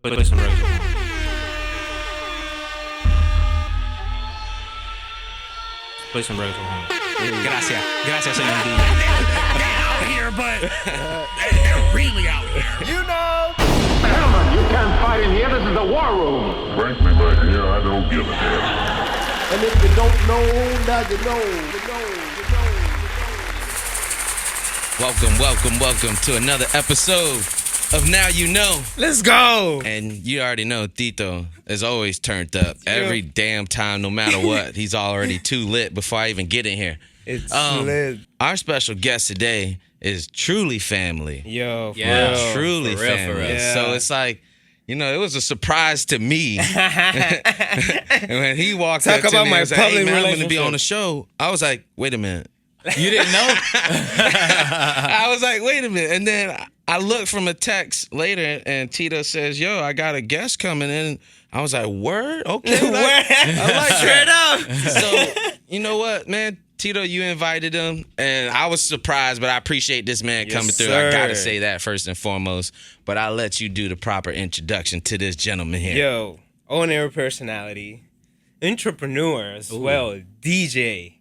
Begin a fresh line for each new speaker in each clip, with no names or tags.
Play some Rachel. Play some Rachel. Gracias, señor DJ. They're out here, but they're really out here.
You know.
Gentlemen, you can't fight in here. This is the war room.
Frankly, my dear, I don't give a damn.
And if you don't know, now you know.
Welcome to another episode of Now-U-Kno.
Let's go.
And you already know Tito is always turned up every damn time, no matter what. He's already too lit before I even get in here.
It's lit.
Our special guest today is truly family.
Yo,
Yeah, truly
for real,
family.
for real.
Yeah. So it's like, you know, it was a surprise to me. And when he walked up to me and said, "Hey man, I'm going to be on the show," I was like, wait a minute.
You didn't know?
I was like, wait a minute. And then I looked from a text later and Tito says, "Yo, I got a guest coming in." I was like, word? Okay. I like
straight up.
So, you know what, man? Tito, you invited him, and I was surprised, but I appreciate this man coming through.
Sir.
I got to say that first and foremost. But I'll let you do the proper introduction to this gentleman here.
Yo, on-air personality, entrepreneur as well, DJ.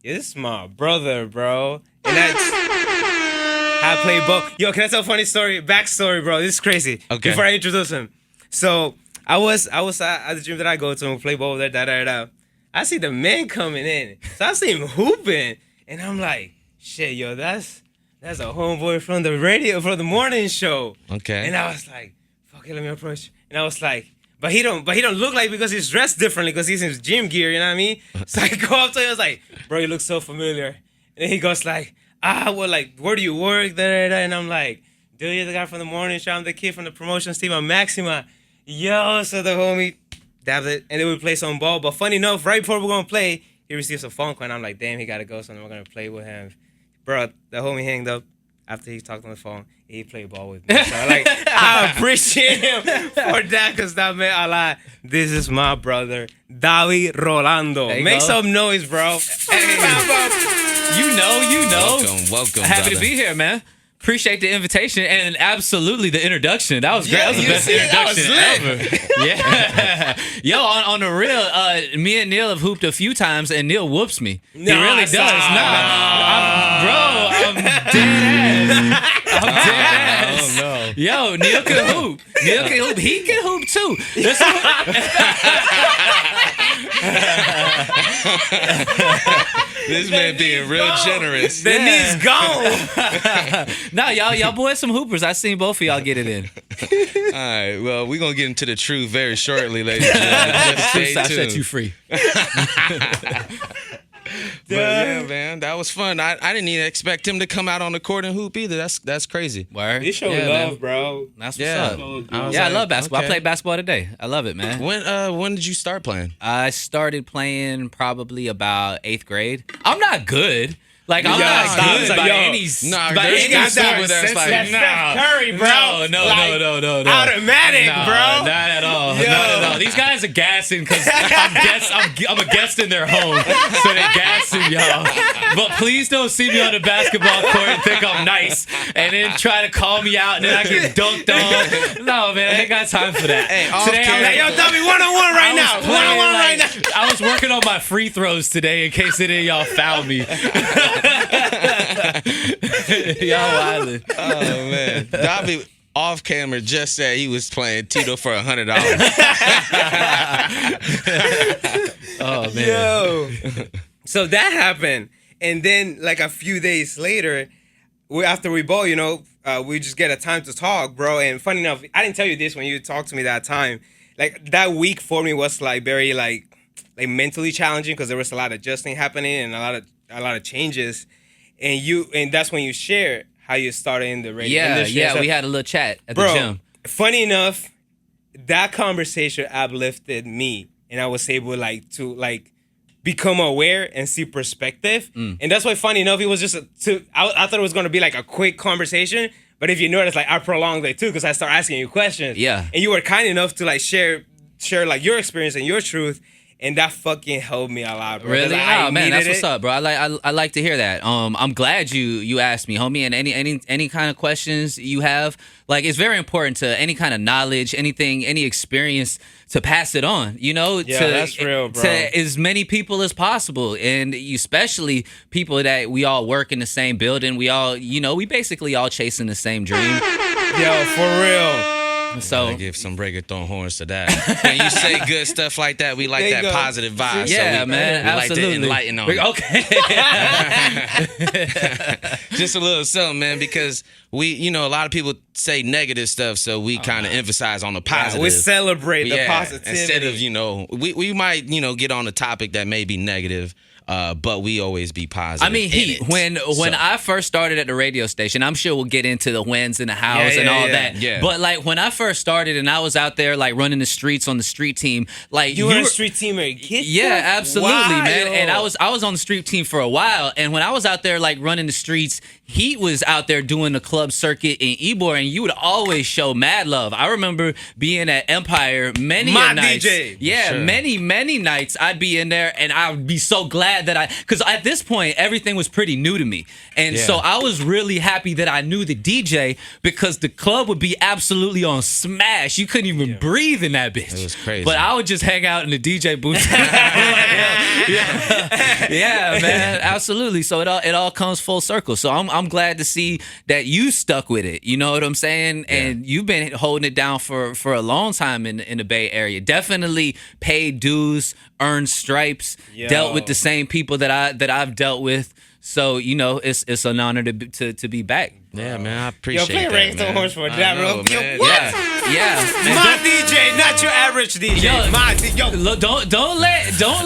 This is my brother, bro. And that's I play both. Yo, can I tell a funny story? Backstory, bro. This is crazy.
Okay.
Before I introduce him. So I was at the gym that I go to and play ball there, da. I see the man coming in. So I see him hooping. And I'm like, shit, yo, that's a homeboy from the radio, from the morning show.
Okay.
And I was like, fuck it, let me approach. And I was like, But he don't look like, because he's dressed differently, because he's in his gym gear, you know what I mean? So I go up to him, I was like, bro, you look so familiar. And then he goes like, well, like, where do you work? And I'm like, dude, you're the guy from the morning show. I'm the kid from the promotions team. I'm Maxima. Yo, so the homie dabbed it, and then we play some ball. But funny enough, right before we're going to play, he receives a phone call, and I'm like, damn, he got to go, so we're going to play with him. Bro, the homie hanged up after he talked on the phone. He played ball with me. So, like, I appreciate him for that, because that man, this is my brother, DAVY Rolando. Make some noise, bro.
You know.
Welcome,
Happy
brother.
to be here, man. Appreciate the invitation and absolutely the introduction. That was great.
Yeah,
that was the best introduction ever. Yeah. Yo, on the real, me and Neil have hooped a few times and Neil whoops me. He really does. I'm dead ass. I'm dead ass.
Oh, no.
Yo, Neil can hoop. He can hoop too.
This man being real generous.
The knee's gone.
No, y'all boys some hoopers. I seen both of y'all get it in.
All right, well, we're going to get into the truth very shortly, ladies and gentlemen. Just stay
I
tuned.
set you free.
But yeah, man, that was fun. I didn't even expect him to come out on the court and hoop either. That's crazy.
Word.
He showed
Yeah,
love,
man.
bro.
That's what's
Yeah.
up.
was
I
like,
love basketball.
okay.
I played basketball today. I love it, man.
When did you start playing?
I started playing probably about 8th grade. I'm not good. Like, I'm not
stop.
good
Like,
by
yo.
any
Nah,
by
there's
any
guys
standard.
over there. It's like,
That's Steph Curry, bro.
No.
Automatic,
No,
bro.
Not at all.
Yo.
Not at all. These guys are gassing because I'm a guest in their home, so they're gassing y'all. But please don't see me on the basketball court and think I'm nice, and then try to call me out, and then I get dunked on. No, man, I ain't got time for that.
Hey, off
Today,
camera.
Hey, yo, Dummy, one-on-one right now. One-on-one right now.
I was working on my free throws today in case any of y'all fouled me. Y'all wildin'.
Oh, man. Davy off camera just said he was playing Tito for $100.
Oh, man.
Yo. So that happened. And then, like, a few days later, after we bowl, you know, we just get a time to talk, bro. And funny enough, I didn't tell you this when you talked to me that time. Like, that week for me was, like, very, like mentally challenging, because there was a lot of adjusting happening and a lot of changes. And that's when you share how you started in the radio industry.
Yeah, we had a little chat at
Bro,
the gym.
funny enough, that conversation uplifted me, and I was able to become aware and see perspective. And that's why, funny enough, it was just I thought it was gonna be like a quick conversation, but if you notice, like, I prolonged it too, because I started asking you questions.
Yeah.
And you were kind enough to like share like your experience and your truth. and that fucking helped me a lot, bro.
Really?
I
Oh man, that's
needed
what's
it.
up, bro. I like to hear that. I'm glad you asked me, homie. And any kind of questions you have, like, it's very important to any kind of knowledge, anything, any experience, to pass it on. You know,
Yeah,
to,
that's real, bro.
to as many people as possible, and especially people that we all work in the same building. We all, we basically all chasing the same dream.
Yo, for real.
So
Gotta give some reggaeton horns to that. When you say good stuff like that, we like
There you
that
go.
positive vibe.
yeah,
so we,
man,
we
absolutely.
like to enlighten on it.
Okay.
Just a little something, man, because we, a lot of people say negative stuff, so we kind of emphasize on the positive.
We celebrate the
Yeah,
positivity.
instead of, we might, get on a topic that may be negative, but we always be positive.
I mean, when I first started at the radio station, I'm sure we'll get into the wins in the house and all that.
Yeah.
But like when I first started and I was out there like running the streets on the street team, like
you were a street teamer. Kid
yeah, absolutely, man.
Wow.
And I was on the street team for a while, and when I was out there like running the streets, Heat was out there doing the club circuit in Ybor, and you would always show mad love. I remember being at Empire many nights.
DJ.
Yeah,
Sure.
many nights I'd be in there, and I would be so glad that because at this point everything was pretty new to me, and so I was really happy that I knew the DJ, because the club would be absolutely on smash. You couldn't even breathe in that bitch.
It was crazy.
But I would just hang out in the DJ booth. yeah, man, absolutely. So it all comes full circle. So I'm glad to see that you stuck with it. You know what I'm saying? And you've been holding it down for a long time in the Bay Area. Definitely paid dues, earned stripes, dealt with the same people that I've dealt with. So it's an honor to be back.
Yeah, man, I
Yo,
appreciate
play
that,
Reggaeton
man.
Horse for
I
that,
know,
bro. Yo,
man.
what?
Yeah.
My DJ, not your average DJ.
Yo,
My DJ. Yo,
Don't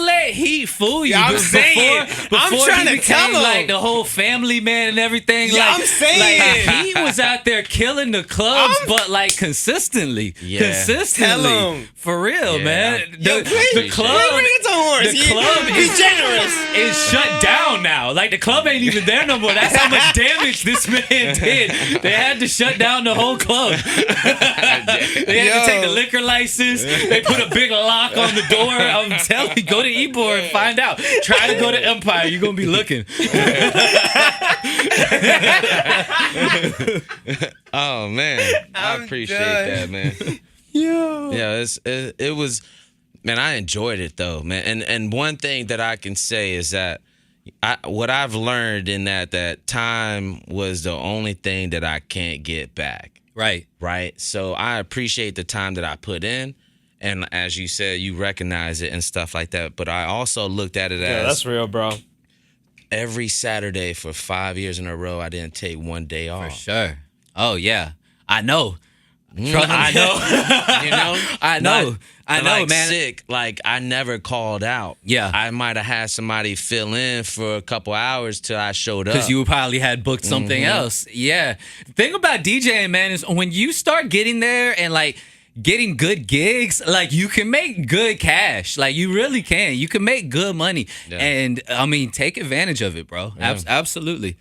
let Heat fool you.
Yeah, I'm
Before
saying. I'm trying
he
to tell
became
him.
like the whole family man and everything.
Yeah,
like,
I'm saying.
like, he was out there killing the clubs, but like consistently.
Yeah.
Tell
him.
For real,
Yeah.
man.
Yo, play
the club
Reggaeton Horse.
the club
Be
is-
generous.
is shut down now. Like the club ain't even there no more. That's how much damage this man did. They had to shut down the whole club. They had to take the liquor license. They put a big lock on the door. I'm telling you, go to Ybor and find out. Try to go to Empire. You're gonna be looking.
Oh man, I
I'm
appreciate
done.
that, man. Yeah, it was, man. I enjoyed it though, man. And one thing that I can say is that what I've learned in that time was the only thing that I can't get back.
Right.
Right. So I appreciate the time that I put in, and as you said, you recognize it and stuff like that. But I also looked at it
Yeah,
as
that's real, bro.
every Saturday for 5 years in a row, I didn't take one day off.
Sure. Oh yeah. I know.
I know. You know?
I know. I know,
like
man.
Sick, like I never called out.
Yeah.
I might have had somebody fill in for a couple hours till I showed up.
Because you probably had booked something else. Yeah. The thing about DJing, man, is when you start getting there and like getting good gigs, like you can make good cash. Like you really can. You can make good money.
Yeah.
And I mean, take advantage of it, bro. Absolutely.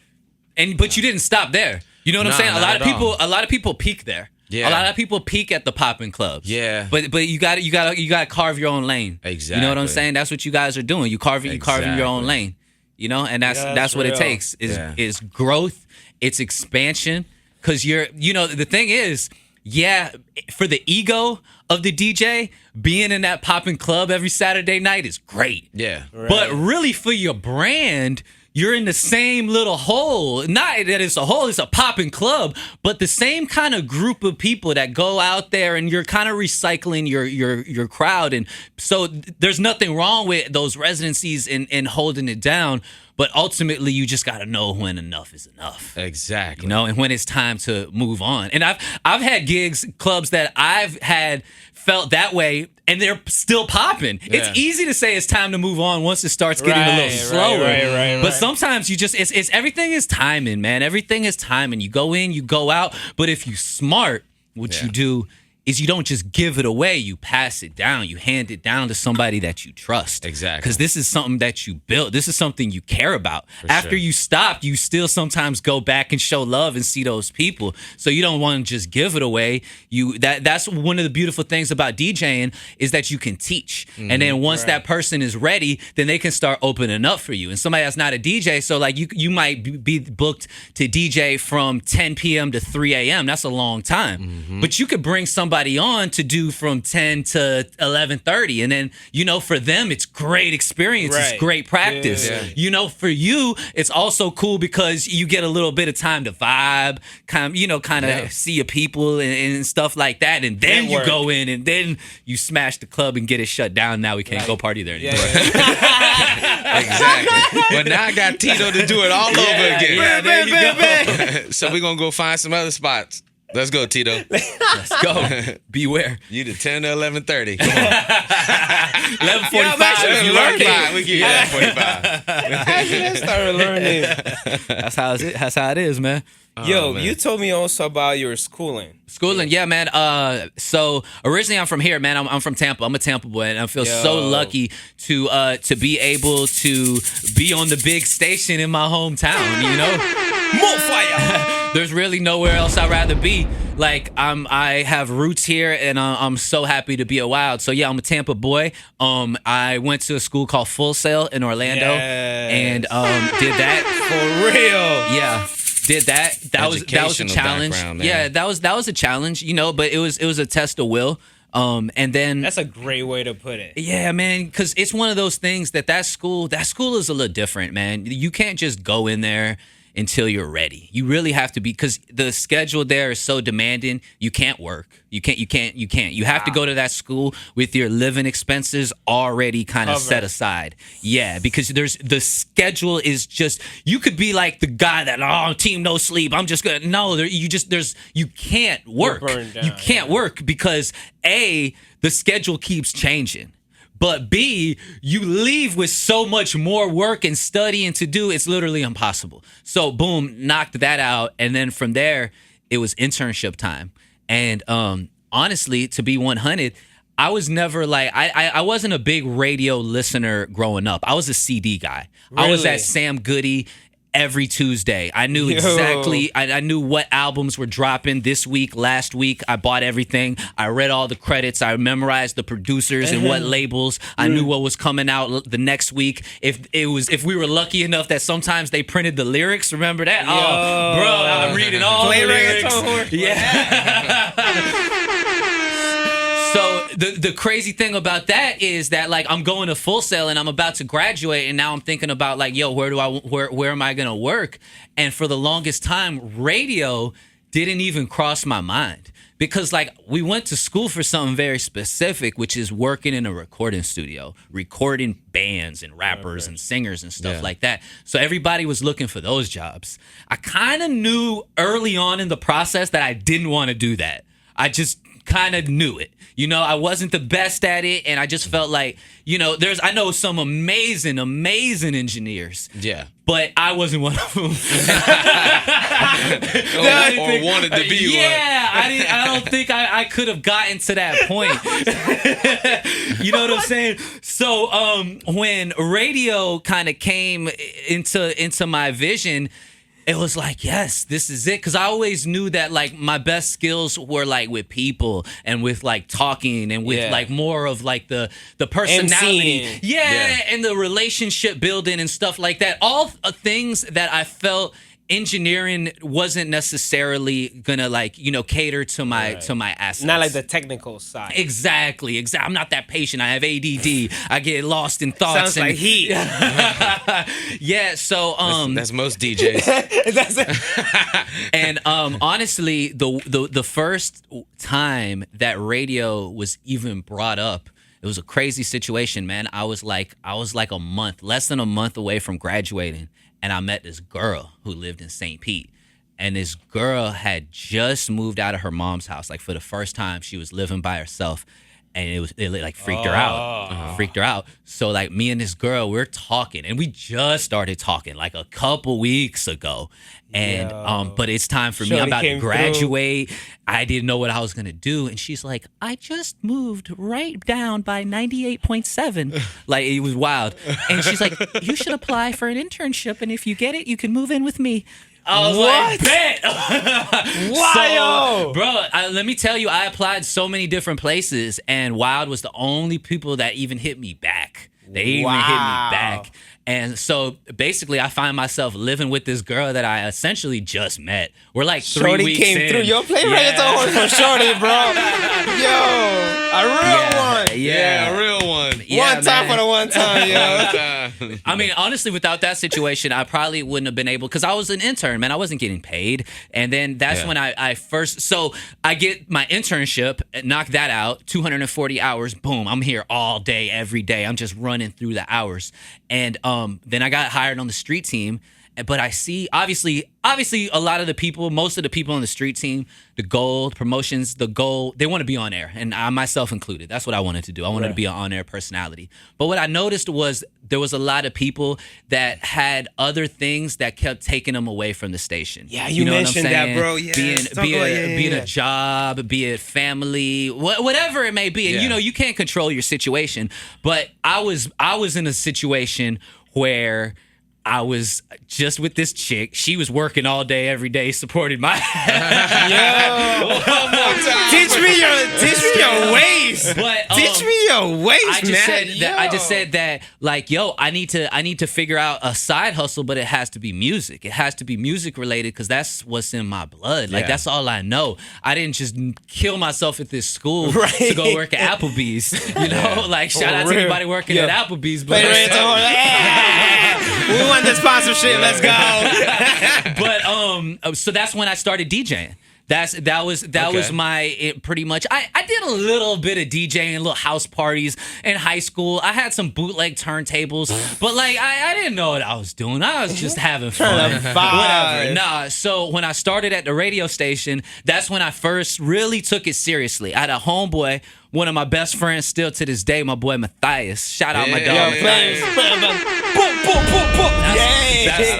But you didn't stop there. You know what I'm
Nah,
saying?
not at
A lot of people peak there.
Yeah.
A lot of people peak at the popping clubs.
Yeah.
But you got to carve your own lane.
Exactly.
You know what I'm saying? That's what you guys are doing. You carving your own lane. You know, and that's what it
real.
takes is growth, it's expansion. Cause the thing is, for the ego of the DJ, being in that popping club every Saturday night is great.
Yeah.
But really for your brand, you're in the same little hole. Not that it's a hole, it's a popping club, but the same kind of group of people that go out there and you're kind of recycling your crowd. And so there's nothing wrong with those residencies and holding it down. But ultimately, you just got to know when enough is enough.
Exactly.
You know, and when it's time to move on. And I've had gigs, clubs that I've had felt that way, and they're still popping.
Yeah.
It's easy to say it's time to move on once it starts getting a little slower.
Right.
But sometimes it's everything is timing, man. Everything is timing. You go in, you go out. But if you smart, what you do is you don't just give it away, you pass it down. You hand it down to somebody that you trust.
Exactly.
Because this is something that you built. This is something you care about. After you stop, you still sometimes go back and show love and see those people. So you don't want to just give it away. That's one of the beautiful things about DJing is that you can teach. And then once that person is ready, then they can start opening up for you. And somebody that's not a DJ, so like you might be booked to DJ from 10 p.m. to 3 a.m. That's a long time. But you could bring somebody on to do from 10 to 11:30, and then for them it's great experience, it's great practice. For you it's also cool because you get a little bit of time to vibe, kind of see your people and stuff like that, and then you go in and then you smash the club and get it shut down. Now we can't go party there anymore.
Exactly. But now I got Tito to do it all over again.
Yeah, there you go.
So we're gonna go find some other spots. Let's go, Tito.
Let's go. Beware.
You to 10 to 11:30. Come on.
11:45 if you learn it.
We give you 11:45.
I started learning.
That's how it is, man.
Yo,
man.
you told me also about your schooling.
Schooling, yeah, man. So originally I'm from here, man. I'm from Tampa. I'm a Tampa boy, and I feel so lucky to be able to be on the big station in my hometown. More fire. There's really nowhere else I'd rather be. Like I have roots here, and I'm so happy to be a Wild. So yeah, I'm a Tampa boy. I went to a school called Full Sail in Orlando, and did that
For real.
Yeah. Did that. That was a challenge.
Man.
Yeah, that was a challenge, but it was a test of will. And then
That's a great way to put it.
yeah, man, because it's one of those things that school is a little different, man. You can't just go in there until you're ready. You really have to be, because the schedule there is so demanding. You can't work. You can't. You have to go to that school with your living expenses already kind of set aside. Yeah, because the schedule is just, you could be like the guy that, team no sleep. I'm just gonna, no, you can't work. You can't work because A, the schedule keeps changing. But B, you leave with so much more work and studying to do, it's literally impossible. So boom, knocked that out. And then from there, it was internship time. And honestly, to be 100, I was never like, I wasn't a big radio listener growing up. I was a CD guy.
Really?
I was at Sam Goody every Tuesday. I knew exactly, I knew what albums were dropping this week, last week. I bought everything. I read all the credits. I memorized the producers and what labels. I knew what was coming out the next week. If we were lucky enough that sometimes they printed the lyrics, remember that? Oh, bro, I'm reading all the lyrics. Yeah. So the crazy thing about that is that, like, I'm going to Full Sail and I'm about to graduate, and now I'm thinking about, like, yo, where am I gonna work? And for the longest time, radio didn't even cross my mind, because, like, we went to school for something very specific, which is working in a recording studio, recording bands and rappers and singers and stuff like that. So everybody was looking for those jobs. I kind of knew early on in the process that I didn't want to do that. I just kind of knew it. I wasn't the best at it, and I just felt like, I know some amazing engineers. Yeah. But I wasn't one of them.
or wanted to be one.
Yeah, I don't think I could have gotten to that point. You know what I'm saying? So when radio kind of came into my vision, it was like, yes, this is it. Because I always knew that, like, my best skills were, like, with people and with, like, talking and with, like, more of, like, the personality. And the relationship building and stuff like that. All things that I felt engineering wasn't necessarily gonna, like, cater to my assets.
Not like the technical side.
Exactly. I'm not that patient. I have ADD. I get lost in thoughts.
Sounds like heat.
Yeah. So
that's most DJs.
And honestly, the first time that radio was even brought up, it was a crazy situation, man. I was like less than a month away from graduating, and I met this girl who lived in St. Pete. And this girl had just moved out of her mom's house. Like, for the first time, she was living by herself. and it like freaked her out. Freaked her out. So like me and this girl, we're talking, and we just started talking like a couple weeks ago. And but it's time for me. I'm
Shorty
about to
came
graduate. I didn't know what I was gonna do, and she's like, "I just moved right down by 98.7." Like it was wild. And she's like, "You should apply for an internship, and if you get it, you can move in with me." I was like, bet.
Wow,
So, bro, let me tell you, I applied so many different places, and WiLD was the only people that even hit me back. They even hit me back. And so basically, I find myself living with this girl that I essentially just met. We're like 3
Shorty
weeks
came
in.
through. Yo, play reggaeton for Shorty, bro. Yo, a real one.
Yeah, a real one.
Yeah,
one time
man.
for the one time, yo.
I mean, honestly, without that situation, I probably wouldn't have been able, because I was an intern, man. I wasn't getting paid. And then that's when I first, so I get my internship, knock that out, 240 hours, boom, I'm here all day, every day. I'm just running through the hours. And then I got hired on the street team. But I see, obviously, a lot of the people, most of the people on the street team, the gold promotions, the gold, they want to be on air, and I myself included. That's what I wanted to do. I wanted to be an on-air personality. But what I noticed was there was a lot of people that had other things that kept taking them away from the station.
Yeah, you
know
mentioned
what I'm
that,
saying?
bro. Yeah,
Being a job, be it family, whatever it may be. And you know, you can't control your situation. But I was in a situation where I was just with this chick. She was working all day, every day, supporting my.
Teach me your ways.
But
Teach me your ways,
I just said that, like, yo, I need to figure out a side hustle, but it has to be music. It has to be music related, because that's what's in my blood. Like that's all I know. I didn't just kill myself at this school to go work at Applebee's. You know, like shout out to anybody working at Applebe's. But
we want the sponsorship. Let's go.
But so that's when I started DJing. That was my pretty much. I did a little bit of DJing, little house parties in high school. I had some bootleg turntables, but like I didn't know what I was doing. I was just having fun. Whatever. Nah. So when I started at the radio station, that's when I first really took it seriously. I had a homeboy, one of my best friends still to this day, my boy Matthias. Shout out my dog.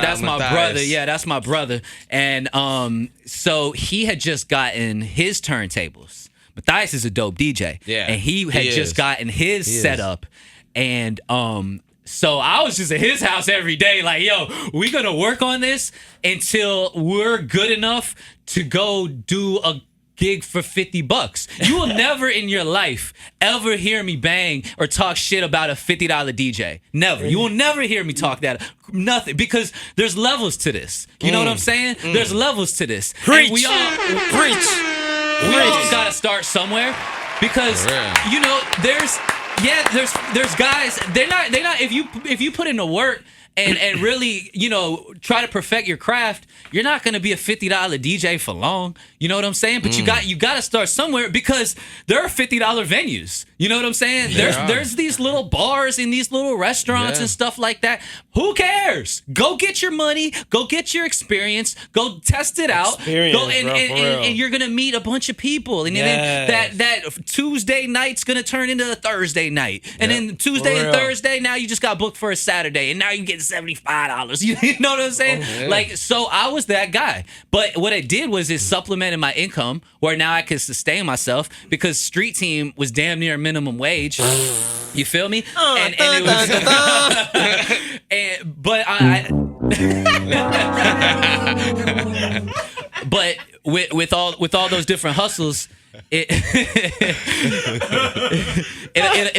That's my brother. Yeah, that's my brother. And so he had just gotten his turntables. Matthias is a dope DJ.
Yeah.
And he had just gotten his setup. And so I was just at his house every day, like, yo, we gonna work on this until we're good enough to go do a gig for $50. You will never in your life ever hear me bang or talk shit about a $50 DJ. Never. You will never hear me talk that. Nothing. Because there's levels to this. You know what I'm saying? There's levels to this.
Preach.
We all gotta start somewhere, because you know there's guys, they're not if you put in the work and really, you know, try to perfect your craft, you're not going to be a $50 DJ for long. You know what I'm saying? But you got to start somewhere, because there are $50 venues. You know what I'm saying? There's these little bars and these little restaurants and stuff like that. Who cares? Go get your money. Go get your experience. Go test it out. Go and you're going to meet a bunch of people. And then that Tuesday night's going to turn into a Thursday night. And then Tuesday and Thursday, now you just got booked for a Saturday. And now you get $75. You know what I'm saying? Like, so I was that guy. But what it did was it supplemented my income, where now I could sustain myself, because street team was damn near minimum wage. You feel me? And it was but with all those different hustles, it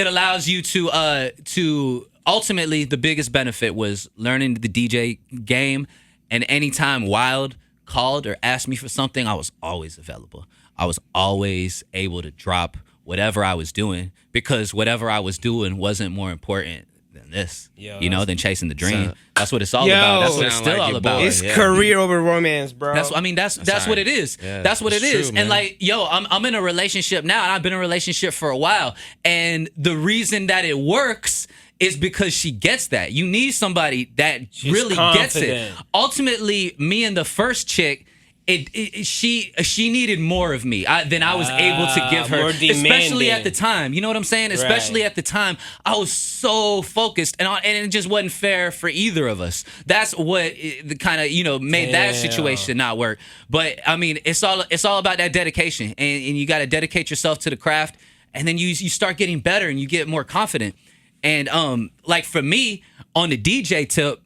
allows you to ultimately, the biggest benefit was learning the DJ game. And anytime WiLD called or asked me for something, I was always available. I was always able to drop whatever I was doing, because whatever I was doing wasn't more important than this, than chasing the dream. That's what it's all about. That's what it's still all about.
It's career over romance, bro.
That's what it is.
Yeah,
that's what it is.
True,
and like, yo, I'm in a relationship now, and I've been in a relationship for a while. And the reason that it works is because she gets that. You need somebody that really gets it. Ultimately, me and the first chick, she needed more of me than I was able to give her,
more
especially
demanding.
at the time. You know what I'm saying? Especially at the time, I was so focused, and it just wasn't fair for either of us. That's what the kind of made that situation not work. But I mean, it's all about that dedication, and you got to dedicate yourself to the craft, and then you start getting better and you get more confident. And like for me on the DJ tip,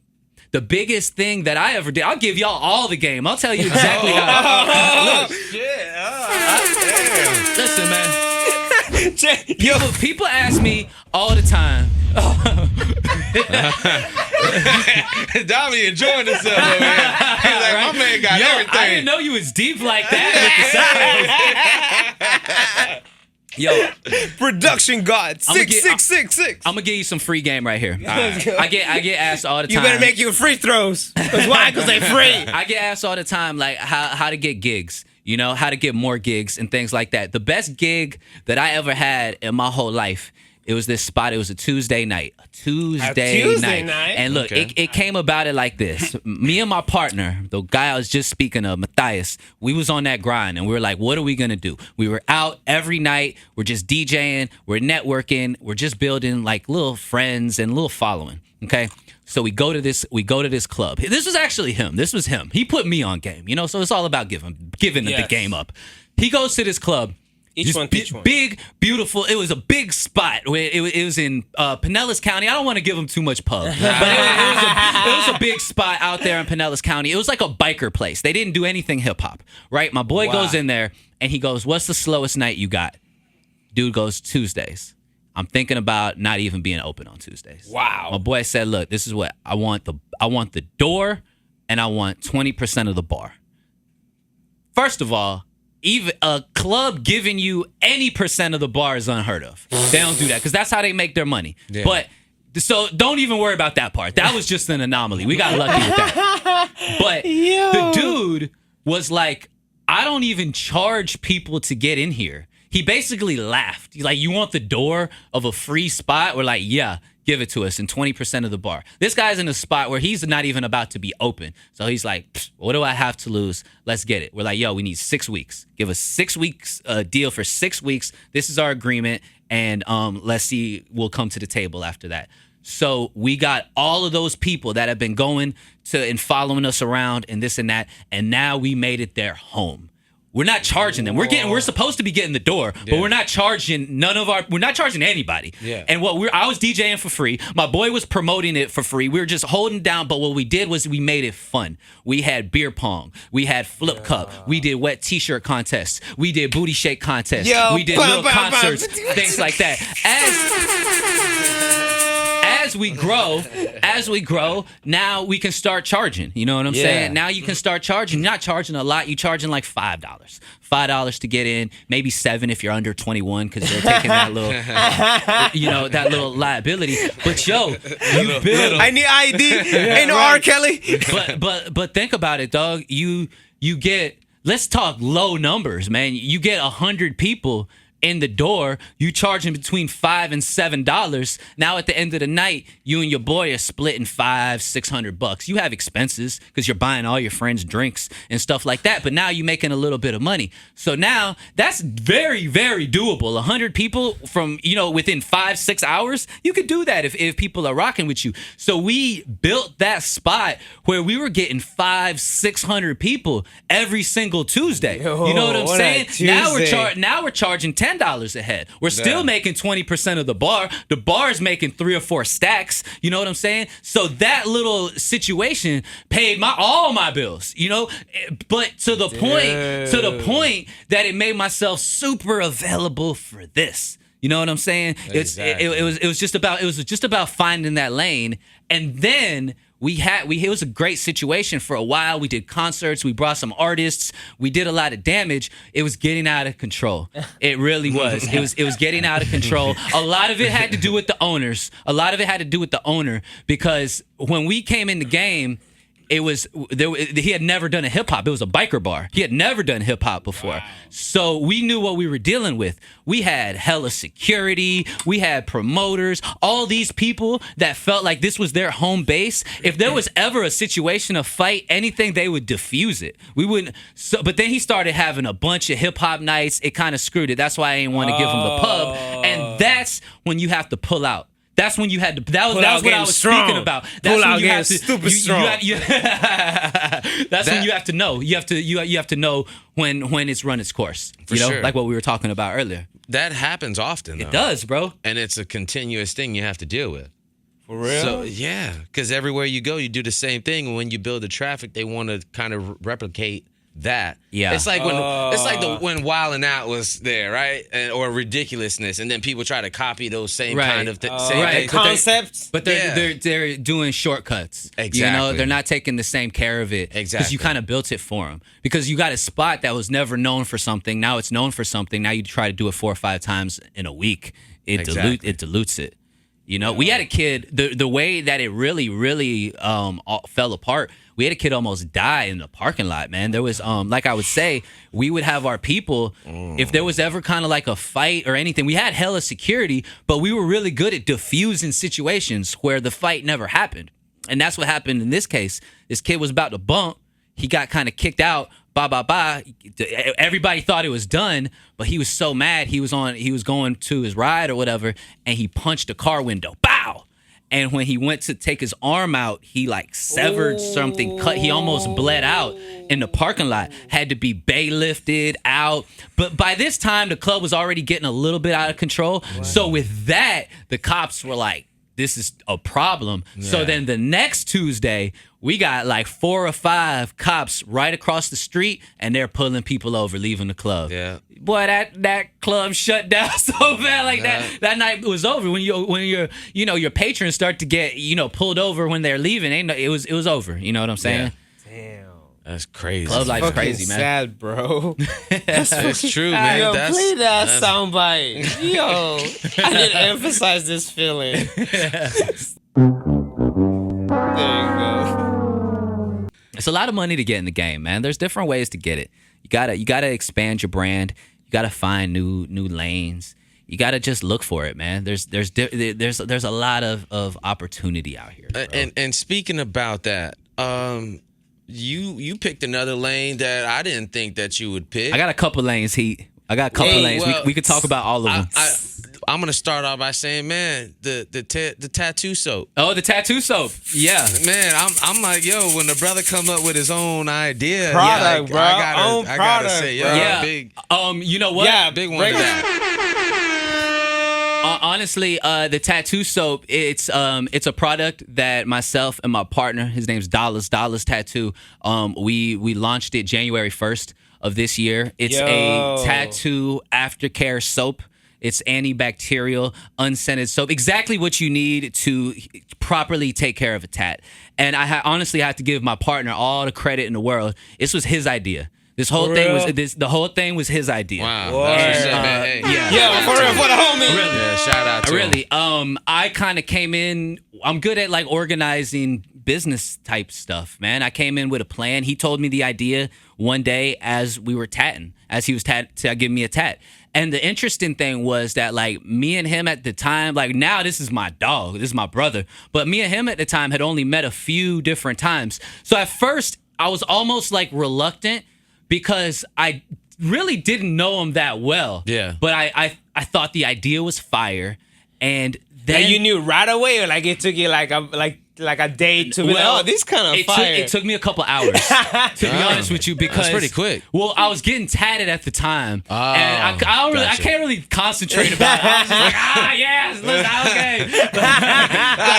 the biggest thing that I ever did, I'll give y'all all the game. I'll tell you exactly how. Look, listen, man. People ask me all the time.
Dami enjoying himself over here. He's like, my man got everything.
I didn't know you was deep like that with the sound. Yo,
production god 6666.
I'm gonna give you some free game right here. I get asked all the time.
You better make your free throws. Cause why? Cause they free.
I get asked all the time, like how to get gigs. How to get more gigs and things like that. The best gig that I ever had in my whole life, it was this spot. It was a Tuesday night. A Tuesday night. And look, it came about it like this. Me and my partner, the guy I was just speaking of, Matthias, we was on that grind, and we were like, what are we going to do? We were out every night. We're just DJing. We're networking. We're just building like little friends and little following. Okay? So we go to this club. This was actually him. This was him. He put me on game, so it's all about giving the game up. He goes to this club.
Each one.
Big, beautiful. It was a big spot. It was in Pinellas County. I don't want to give them too much pub, but it was a big spot out there in Pinellas County. It was like a biker place. They didn't do anything hip hop, right? My boy goes in there and he goes, "What's the slowest night you got?" Dude goes, "Tuesdays. I'm thinking about not even being open on Tuesdays."
Wow.
My boy said, "Look, this is what I want. I want the door, and I want 20% of the bar." First of all, even a club giving you any percent of the bar is unheard of. They don't do that because that's how they make their money. Yeah. But so don't even worry about that part. That was just an anomaly. We got lucky with that. But the dude was like, "I don't even charge people to get in here." He basically laughed. He's like, "You want the door of a free spot?" We're like, "Yeah, give it to us," and 20% of the bar. This guy's in a spot where he's not even about to be open. So he's like, "What do I have to lose? Let's get it." We're like, "Yo, we need 6 weeks. Give us 6 weeks, deal for 6 weeks. This is our agreement, and let's see, we'll come to the table after that." So we got all of those people that have been going to and following us around and this and that, and now we made it their home. We're not charging them. We're supposed to be getting the door, but we're not charging we're not charging anybody. Yeah. And I was DJing for free. My boy was promoting it for free. We were just holding down, but what we did was we made it fun. We had beer pong. We had flip cup. We did wet t-shirt contests. We did booty shake contests. We did little concerts, things like that. As we grow, now we can start charging. You know what I'm saying? Now you can start charging. You're not charging a lot. You're charging like $5. $5 to get in, maybe $7 if you're under 21 because they're taking that little, that little liability. But you build.
I need ID. Ain't no R. Kelly.
But think about it, dog. You get. Let's talk low numbers, man. You get 100 people in the door, you charging between $5 and $7. Now at the end of the night, you and your boy are splitting $500-600. You have expenses because you're buying all your friends drinks and stuff like that. But now you're making a little bit of money. So now that's very, very doable. 100 people from within 5-6 hours, you could do that if people are rocking with you. So we built that spot where we were getting 500-600 people every single Tuesday. You know what I'm saying? Now we're charging $10 a head. We're still making 20% of the bar. The bar is making 3 or 4 stacks. You know what I'm saying? So that little situation paid all my bills. But to the point that it made myself super available for this. You know what I'm saying? Exactly. It was just about finding that lane, and then. It was a great situation for a while. We did concerts. We brought some artists. We did a lot of damage. It was getting out of control. It really was. It was getting out of control. A lot of it had to do with the owners. A lot of it had to do with the owner because when we came in the game, he had never done a hip hop. It was a biker bar. He had never done hip hop before. Wow. So we knew what we were dealing with. We had hella security. We had promoters. All these people that felt like this was their home base. If there was ever a situation of fight, anything, they would diffuse it. We wouldn't. So, but then he started having a bunch of hip hop nights. It kind of screwed it. That's why I didn't want to give him the pub. And that's when you have to pull out. That's when you had to. That was what I was speaking about. That's when you have to.
Stupid strong.
That's when you have to know. You have to know when it's run its course. You know, like what we were talking about earlier.
That happens often, though.
It does, bro.
And it's a continuous thing you have to deal with.
For real?
So, yeah, because everywhere you go, you do the same thing. And when you build the traffic, they want to kind of replicate that.
Yeah.
It's like when Wild 'N Out was there, right? Or Ridiculousness, and then people try to copy those same kind of
right.
concepts.
But they're doing shortcuts.
Exactly.
You know, they're not taking the same care of it.
Exactly.
Because you kind of built it for them. Because you got a spot that was never known for something. Now it's known for something. Now you try to do it 4 or 5 times in a week. It dilutes it. You know, we had a kid, the way that it really fell apart, we had a kid almost die in the parking lot, man. There was, like I would say, we would have our people, if there was ever kind of like a fight or anything, we had hella security, but we were really good at diffusing situations where the fight never happened. And that's what happened in this case. This kid was about to bump. He got kind of kicked out. Everybody thought it was done, but he was so mad. He was going to his ride or whatever, and he punched a car window. Bow! And when he went to take his arm out, he like severed something, cut. He almost bled out in the parking lot. Had to be bailifted out. But by this time, the club was already getting a little bit out of control. Wow. So with that, the cops were like, this is a problem. Yeah. So then the next Tuesday, we got like 4 or 5 cops right across the street, and they're pulling people over, leaving the club. Yeah. Boy, that club shut down so bad. Like that night was over. When your patrons start to get pulled over when they're leaving, it was over. You know what I'm saying?
Yeah. Damn.
That's crazy.
Club life's crazy, man.
Sad, bro.
It's true, man.
Yo, play that soundbite. Yo, I need to emphasize this feeling. There you go.
It's a lot of money to get in the game, man. There's different ways to get it. You gotta expand your brand. You gotta find new lanes. You gotta just look for it, man. There's a lot of opportunity out here. Bro.
And speaking about that, you picked another lane that I didn't think that you would pick.
I got a couple lanes, Heat. I got a couple lanes. We could talk about all of them.
I'm gonna start off by saying, man, the tattoo soap.
Oh, the tattoo soap. Yeah,
man. I'm like, yo, when the brother come up with his own idea,
product, bro.
I gotta say, yo,
yeah.
big.
You know what?
Yeah,
big one.
Honestly, the tattoo soap, it's a product that myself and my partner, his name's Dallas Tattoo, we launched it January 1st of this year. It's a tattoo aftercare soap. It's antibacterial, unscented soap. Exactly what you need to properly take care of a tat. And I honestly have to give my partner all the credit in the world. This was his idea. The whole thing was his idea.
Wow.
Yeah,
for real, for the homie.
Really. Yeah, shout out to
him. I kind of came in. I'm good at like organizing business type stuff, man. I came in with a plan. He told me the idea one day as we were tatting, as he was giving me a tat. And the interesting thing was that, like, me and him at the time, like, now this is my dog, this is my brother, but me and him at the time had only met a few different times. So at first, I was almost, like, reluctant because I really didn't know him that well.
Yeah.
But I thought the idea was fire, and then...
And you knew right away, or, like, it took you, like a day to be like, this kind of fire.
It took me a couple hours, to be honest with you, because...
That's pretty quick.
Well, I was getting tatted at the time, and I can't really concentrate about it. I was just like, yes, listen, okay.